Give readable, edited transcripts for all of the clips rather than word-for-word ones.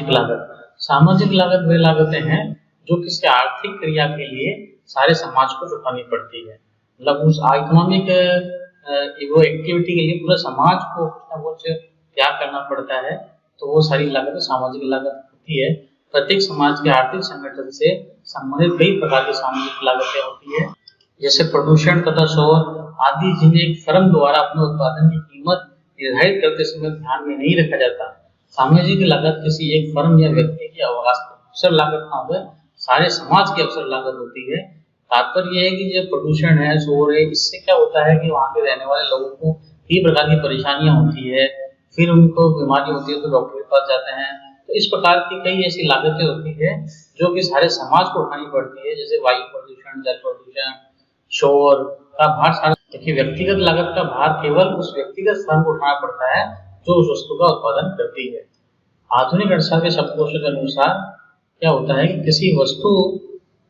सामाजिक लागत। सामाजिक लागत वे लागतें हैं जो किसी आर्थिक क्रिया के लिए सारे समाज को चुकानी पड़ती है। मतलब उस इकोनॉमिक वो एक्टिविटी के लिए पूरे समाज को कुछ ना कुछ त्याग करना पड़ता है, तो वो सारी लागतें सामाजिक लागत होती है। प्रत्येक समाज के आर्थिक संगठन से संबंधित कई प्रकार की सामाजिक लागतें होती है, जैसे प्रदूषण तथा शोर आदि, जिन्हें एक फर्म द्वारा अपने उत्पादन की कीमत निर्धारित करते समय ध्यान में नहीं रखा जाता। सामाजिक लागत किसी एक फर्म या व्यक्ति की अवसर लागत ना हो, सारे समाज की अवसर लागत होती है। तात्पर्य यह है कि जो प्रदूषण है, शोर है, इससे क्या होता है कि वहाँ पे रहने वाले लोगों को कई प्रकार की परेशानियां होती है, फिर उनको बीमारी होती है तो डॉक्टर के पास जाते हैं। तो इस प्रकार की कई ऐसी लागतें होती है जो कि सारे समाज को उठानी पड़ती है, जैसे वायु प्रदूषण, जल प्रदूषण, शोर का भार सारा। देखिए, व्यक्तिगत लागत का भार केवल उस व्यक्तिगत फर्म को उठाना पड़ता है जो उस वस्तु का उत्पादन करती है। आधुनिक अर्थशास्त्र के शब्दकोश के अनुसार क्या होता है कि किसी वस्तु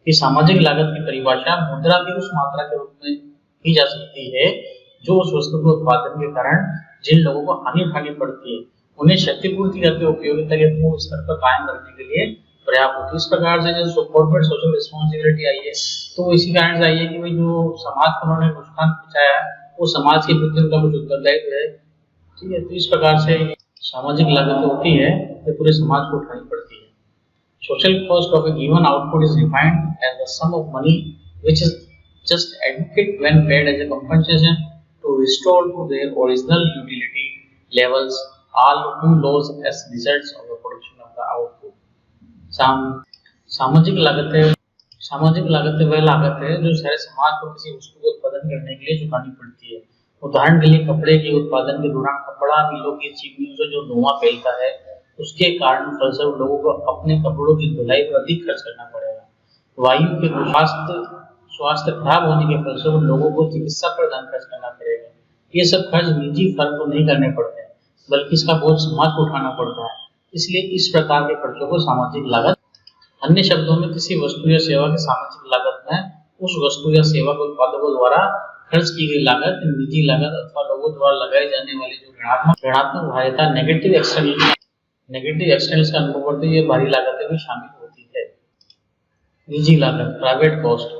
की सामाजिक लागत की परिभाषा मुद्रा की उस मात्रा के रूप में की जा सकती है जो उस वस्तु के उत्पादन के कारण जिन लोगों को हानि उठानी पड़ती है उन्हें क्षतिपूर्ति करके उपयोगिता के पूर्ण स्तर पर कायम रखने के लिए पर्याप्त होती है। इस प्रकार से जो कॉर्पोरेट सोशल रिस्पॉन्सिबिलिटी आई है, तो इसी कारण से आई है कि भाई जो समाज को उन्होंने नुकसान पहुंचाया वो समाज के प्रति उनका कुछ उत्तरदायित्व है। ठीक है, तो इस प्रकार से सामाजिक लागत होती है जो पूरे समाज को उठानी पड़ती है। Social cost of a given output is defined as the sum of money which is just adequate when paid as a compensation to restore to their original utility levels all who lose as results of the production of the output. सामाजिक लागतें वह लागत है जो सारे समाज को किसी वस्तु को उत्पादन करने के लिए चुकानी पड़ती है। उदाहरण के लिए कपड़े के उत्पादन के दौरान कपड़ा मिलों की चिमनियों से जो धुआं फैलता है, उसके कारण फलस्वरूप लोगों को अपने कपड़ों की धुलाई पर अधिक खर्च करना पड़ेगा। वायु के स्वास्थ्य खराब होने के फलस्वरूप लोगों को चिकित्सा पर धन खर्च करना पड़ेगा। ये सब खर्च निजी फर्म को नहीं करने पड़ते हैं, बल्कि इसका बोझ समाज को उठाना पड़ता है। इसलिए इस प्रकार के खर्चों को सामाजिक लागत। अन्य शब्दों में किसी वस्तु या सेवा की सामाजिक लागत में उस वस्तु या सेवा के उत्पादकों द्वारा खर्च की गई लागत, निजी लागत अथवा लोगों द्वारा लगाई जाने वाली जो ऋणात्मक बाध्यता नेगेटिव एक्सटर्नल्स का अनुभव करते हुए भारी लागतें भी शामिल होती है। निजी लागत, प्राइवेट कॉस्ट।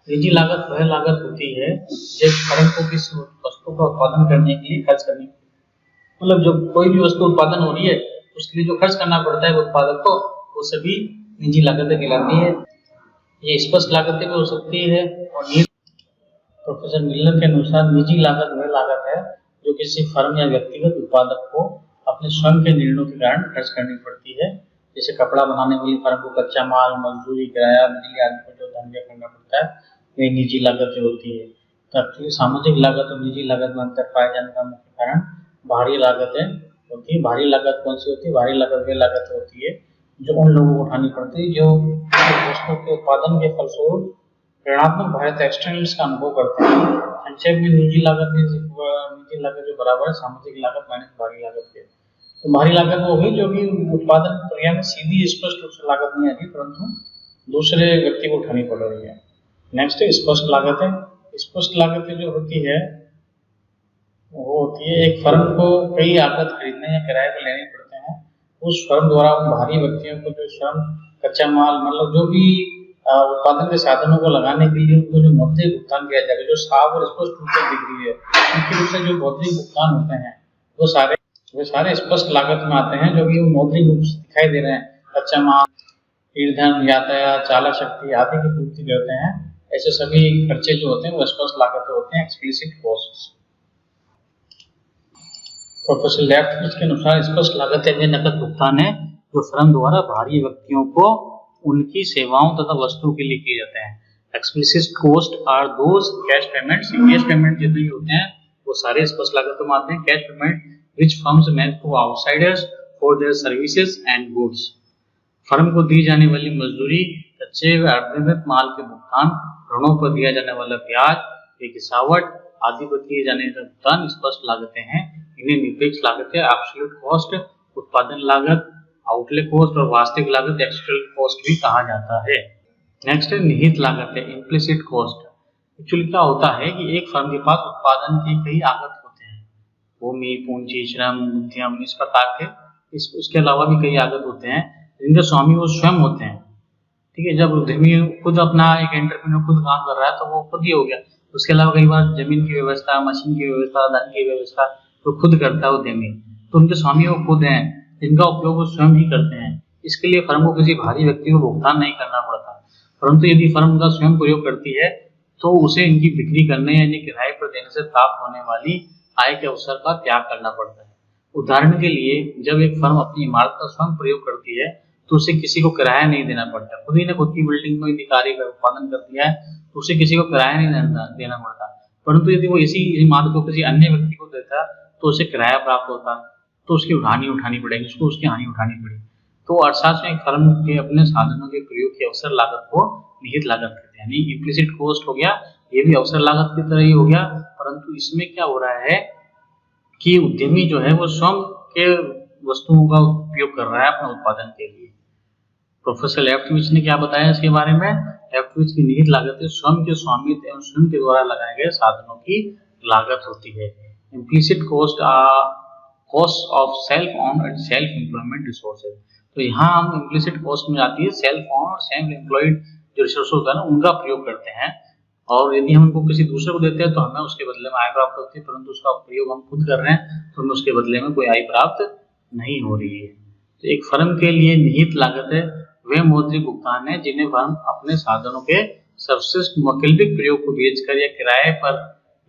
निजी लागत वह लागत होती है जब फर्म को किसी वस्तु का उत्पादन करने के लिए खर्च करनी, मतलब जो कोई भी वस्तु उत्पादन हो रही है उसके लिए जो खर्च करना पड़ता है उत्पादक को, वो सभी निजी लागतें कहलाती है। ये स्पष्ट लागतें भी हो सकती है और प्रोफेसर मिलर के अनुसार निजी लागत वह लागत है जो किसी फर्म या व्यक्तिगत उत्पादक को अपने स्वयं के निर्णयों के कारण खर्च करनी पड़ती है। जैसे कपड़ा बनाने वाली फर्म को कच्चा माल, मजदूरी, किराया, बिजली आदि पर जो धन व्यय करना पड़ता है वह निजी लागतें होती है। तो एक्चुअली सामाजिक लागत और निजी लागत में अंतर पाए जाने का मुख्य कारण भारी लागतें होती है। भारी लागत कौन सी होती है? भारी लागत वह लागत होती है जो उन लोगों को उठानी पड़ती है जो वस्तु के उत्पादन के फलस्वरूप ऋणात्मक बाध्यता एक्सटर्नल्स का अनुभव करते हैं। संक्षेप में निजी लागत जो बराबर है सामाजिक लागत माइनस भारी लागत के। तो भारी लागत वो हुई जो कि उत्पादन प्रक्रिया में सीधी स्पष्ट रूप से लागत नहीं आती, परंतु दूसरे व्यक्ति को उठानी पड़ रही है। नेक्स्ट है स्पष्ट लागतें। स्पष्ट लागतें जो होती है वो होती है एक फर्म को कई आगत खरीदने या किराए पर लेने पड़ते हैं। उस फर्म द्वारा उन भारी व्यक्तियों को जो श्रम, कच्चा माल, मतलब जो भी उत्पादन के साधनों को लगाने के लिए उनको जो मौद्रिक भुगतान किया जाएगा, जो साफ और स्पष्ट रूप से दिख रही है, उनके रूप से जो मौद्रिक भुगतान होते हैं वो सारे स्पष्ट लागत में आते हैं, जो कि मौद्रिक रूप से दिखाई दे रहे हैं। कच्चा माल, ईंधन, यातायात, चालक शक्ति आदि की पूर्ति करते हैं। ऐसे सभी खर्चे जो होते हैं वो स्पष्ट लागतें होते हैं, एक्सप्लिसिट कॉस्ट्स। प्रोफेसर लेफ्टिस के अनुसार स्पष्ट लागतें वे नकद भुगतान है जो फर्म द्वारा भारी व्यक्तियों को उनकी सेवाओं तथा वस्तुओं के लिए किए जाते हैं। Explicit cost are those cash payments. Cash payment जितने भी होते हैं वो सारे स्पष्ट लागतों में आते हैं। Cash payment which firms make to outsiders for their services and goods. Firm को दी जाने वाली मजदूरी, कच्चे व अर्धनिर्मित माल के भुगतान, ऋणों पर दिया जाने वाला ब्याज, गिरावट आदि पर किए जाने का भुगतान स्पष्ट लागतें हैं। इन्हें निरपेक्ष लागतें, एब्सोल्यूट कॉस्ट, उत्पादन लागत, आउटले कॉस्ट और वास्तविक लागत एक्चुअल कॉस्ट भी कहा जाता है। नेक्स्ट है निहित लागत है, इम्प्लिसिट कॉस्ट। एक्चुअली क्या होता है कि एक फर्म के पास उत्पादन के कई आगत होते हैं, भूमि, पूंजी, श्रम, उद्यम, इस प्रकार के उसके अलावा भी कई आगत होते हैं जिनके स्वामी वो स्वयं होते हैं। ठीक है, जब उद्यमी खुद अपना एक एंटरप्रेन्योर खुद काम कर रहा है तो वो खुद ही हो गया। उसके अलावा कई बार जमीन की व्यवस्था, मशीन की व्यवस्था, धन की व्यवस्था वो खुद करता है उद्यमी, तो उनके स्वामी वो खुद हैं, जिनका उपयोग वो स्वयं ही करते हैं। इसके लिए फर्म को किसी बाहरी व्यक्ति को भुगतान नहीं करना पड़ता। परंतु यदि फर्म उनका स्वयं प्रयोग करती है तो उसे इनकी बिक्री करने या इन्हें किराए पर देने से प्राप्त होने वाली आय के अवसर का त्याग करना पड़ता है। उदाहरण के लिए, जब एक फर्म अपनी इमारत का स्वयं प्रयोग करती है तो उसे किसी को किराया नहीं देना पड़ता। खुद ही ने खुद की बिल्डिंग में कार्य का उत्पादन कर दिया है तो उसे किसी को किराया नहीं देना पड़ता। परंतु यदि वो इसी इमारत को किसी अन्य व्यक्ति को देता तो उसे किराया प्राप्त होता, तो उसकी हानि उठानी पड़ेगी, उसको उसकी हानि उठानी पड़ेगी। तो अर्थशास्त्र में एक फर्म के अपने साधनों के प्रयोग की अवसर लागत को निहित लागत कहते हैं, यानी इम्प्लिसिट कॉस्ट हो गया। ये भी अवसर लागत की तरह ही हो गया, परंतु इसमें क्या हो रहा है कि उद्यमी जो है वो स्वयं के वस्तुओं का उपयोग कर रहा है अपने उत्पादन के लिए। प्रोफेसर लेफ्टविच ने क्या बताया इसके बारे में? लेफ्टविच की निहित लागत स्वयं के स्वामित्व एवं स्वयं के द्वारा लगाए गए साधनों की लागत होती है। Implicit cost of self on and self employment resources. तो यहाँ हम इम्प्लिसिट कॉस्ट में आती है सेल्फ ऑन और सेल्फ एम्प्लॉयड जो रिसोर्स होता है ना, उनका प्रयोग करते हैं। और यदि हम उनको किसी दूसरे को देते हैं तो हमें उसके बदले में आय प्राप्त होती है, परंतु उसका प्रयोग हम खुद कर रहे हैं तो हमें उसके बदले में कोई आय प्राप्त नहीं हो रही है। तो एक फर्म के लिए निहित लागत है वे मौद्रिक भुगतान है जिन्हें फर्म अपने साधनों के सर्वश्रेष्ठ वैकल्पिक प्रयोग को बेचकर या किराए पर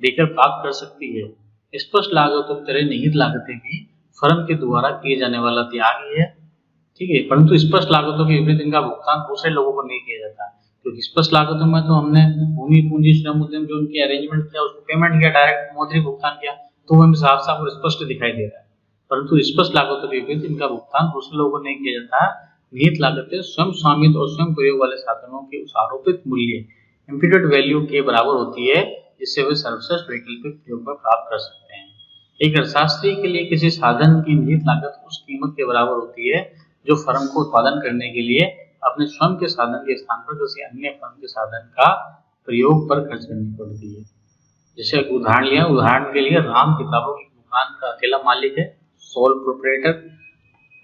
देकर प्राप्त कर सकती है। स्पष्ट लागतों की तरह निहित लागतें भी फर्म के द्वारा किए जाने वाला त्याग ही है। ठीक है, परंतु स्पष्ट लागतों के विपरीत इनका भुगतान दूसरे लोगों को नहीं किया जाता, क्योंकि स्पष्ट लागतों में तो हमने भूमि, पूंजी, श्रम, उद्यम जो उनकी अरेंजमेंट किया उसको पेमेंट किया, डायरेक्ट मौद्रिक भुगतान किया, तो वो हमें साफ साफ और स्पष्ट दिखाई दे रहा है। परंतु स्पष्ट लागतों के विपरीत इनका भुगतान दूसरे लोगों को नहीं किया जाता। निहित लागतें स्वयं स्वामित्व और स्वयं प्रयोग वाले साधनों के उस आरोपित मूल्य इम्प्यूटेड वैल्यू के बराबर होती है जिससे वे सर्वश्रेष्ठ वैकल्पिक प्रयोग में प्राप्त कर सकते हैं। एक अर्थशास्त्री के लिए किसी साधन की निहित लागत उस कीमत के बराबर होती है जो फर्म को उत्पादन करने के लिए अपने स्वयं के साधन के स्थान पर किसी अन्य फर्म के साधन का प्रयोग पर खर्च करनी पड़ती है। जैसे उदाहरण लिया, उदाहरण के लिए राम किताबों की दुकान का अकेला मालिक है, सोल प्रोप्राइटर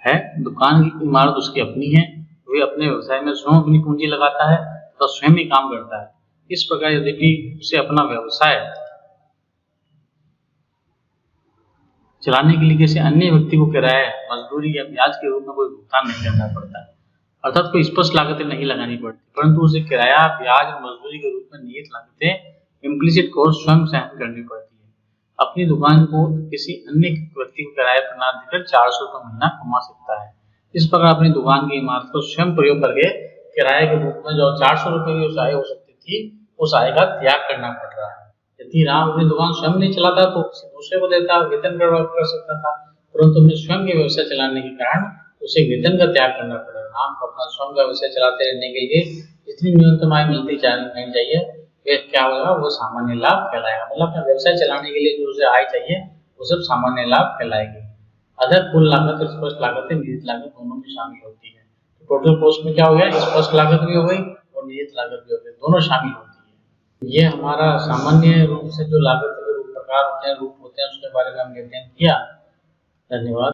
है, दुकान की इमारत उसकी अपनी है, वे अपने व्यवसाय में स्वयं अपनी पूंजी लगाता है तो स्वयं ही काम करता है। इस प्रकार यदि उसे अपना व्यवसाय चलाने के लिए किसी अन्य व्यक्ति को किराया, मजदूरी या ब्याज के रूप में कोई भुगतान नहीं करना पड़ता है, अर्थात कोई स्पष्ट लागतें नहीं लगानी पड़ती, परंतु उसे किराया, ब्याज और मजदूरी के रूप में निहित लागतें इम्प्लिसिट कॉस्ट स्वयं सहन करनी पड़ती है। अपनी दुकान को किसी अन्य व्यक्ति को किराए पर ना देकर 400 रुपये महीना कमा सकता है। इस प्रकार अपनी दुकान की इमारत को स्वयं प्रयोग करके किराए के रूप में जो 400 रुपये की उस आय हो सकती थी, उस आय का त्याग करना पड़ रहा है। यदि राम अपनी दुकान स्वयं नहीं चलाता तो किसी दूसरे को देता, वेतन कर सकता था, परंतु अपने स्वयं के व्यवसाय चलाने के कारण उसे वेतन का त्याग करना पड़ा। राम को अपना स्वयं का व्यवसाय चलाते रहने के लिए जितनी न्यूनतम आय मिलनी चाहिए वे क्या होगा, वो सामान्य लाभ कहलाएगा। मतलब अपना व्यवसाय चलाने के लिए जो उसे आय चाहिए वो सब सामान्य लाभ कहलाएगी। अदर कुल लागत और स्पष्ट लागत निहित लागत दोनों में शामिल होती है। तो टोटल कॉस्ट में क्या हो गया, स्पष्ट लागत भी हो गई और निहित लागत भी हो गई, दोनों शामिल होती है। ये हमारा सामान्य रूप से जो लागत के प्रकार होते हैं, रूप होते हैं, उसके बारे में हमने अध्ययन किया। धन्यवाद।